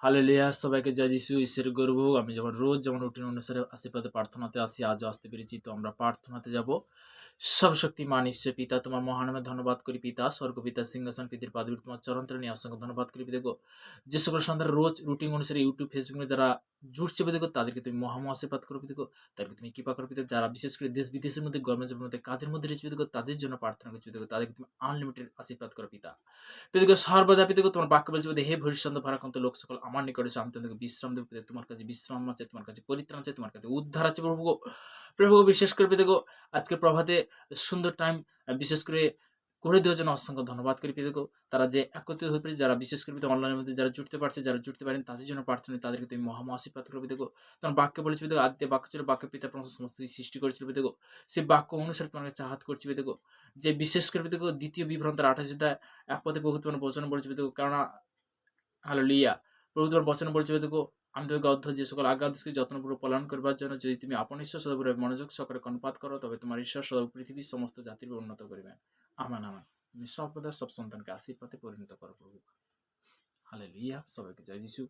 Hallelujah! সবাইকে জয় যিশু। ঈশ্বরের গর্ব। আমি যেমন রোজ যেমন রুটিন অনুসারে আশীর্বাদে প্রার্থনাতে আসি, আজও আসতে পেরেছি। তো আমরা প্রার্থনাতে যাব। সর্বশক্তিমান ঈশ্বর পিতা, তোমার মহানামে ধন্যবাদ করি পিতা। স্বর্গপিতা সিংহাসন পিতার পাদবীর তোমার চরণতলে নিয়ে অসংখ্য ধন্যবাদ করি পিতা গো। যে সকল সন্তান রোজ রুটিন অনুসারে ইউটিউব, ফেসবুকে যারা জুড়ছে পিতা গো, তাদেরকে তুমি আশীর্বাদ করো পিতা গো। তাদেরকে তুমি কৃপা করো পিতা। যারা বিশেষ করে দেশ বিদেশের মধ্যে, গভর্নমেন্টের মধ্যে, কাজের মধ্যে রয়েছে পিতা গো, তাদের জন্য প্রার্থনা করছি পিতা গো। তাদেরকে তুমি আনলিমিটেড আশীর্বাদ করো পিতা। পিতাকে সর্বদা পিতাকে তোমার বাক্য বলছে পিতা, হে ভবিষ্যৎ ভারাক্রান্ত লোক সকল আমার নিকটে এসো, আমি তোমাদেরকে বিশ্রাম দেব পিতা। তোমার কাছে বিশ্রাম আছে, তোমার কাছে পরিত্রাণ আছে, তোমার কাছে উদ্ধার আছে প্রভু গো। প্রভু গো, বিশেষ করে পিতা গো, আজকে প্রভাতে সুন্দর টাইম বিশেষ করে দেওয়ার জন্য অসংখ্য ধন্যবাদ করি পিতা গো। তারা যে একত্রিত হয়ে পেরেছে, যারা বিশেষ করে পিতা অনলাইনের মধ্যে যারা জুড়তে পারছে, যারা জুড়তে পারেন তাদের জন্য প্রার্থনা, তাদেরকে তুমি আশীর্বাদ করো পিতা গো। তোমার বাক্যে বলেছে পিতা গো, আদিতে বাক্য ছিল, বাক্য পিতা পরম সমস্ত কিছু সৃষ্টি করেছিল পিতা গো। সেই বাক্য অনুসারে তোমার কাছে চাহাত করছি পিতা গো। যে বিশেষ করে পিতা গো, দ্বিতীয় বিবরণ তার ২৮ অধ্যায় এক পদে বহু তোমার বচন বলেছে পিতা গো। কেননা হালেলুয়া! প্রভু তোমার বচন বলেছে পিতা গো, আমি তোমাকে অধ্যায় যে সকল আজ্ঞা আদেশকে যত্নপূর্বক পালন করবার জন্য যদি তুমি আপন ঈশ্বর সদাপ্রভু মনোযোগ সহকারে কর্ণপাত করো, তবে তোমার ঈশ্বর সদা পৃথিবীর সমস্ত জাতির উপর উন্নত করিবেন। Amen, amen. তুমি সর্বদা সব সন্তানকে আশীর্বাদে পরিণত করো প্রভু। হালেলুয়া! সবাইকে জয় যিশু।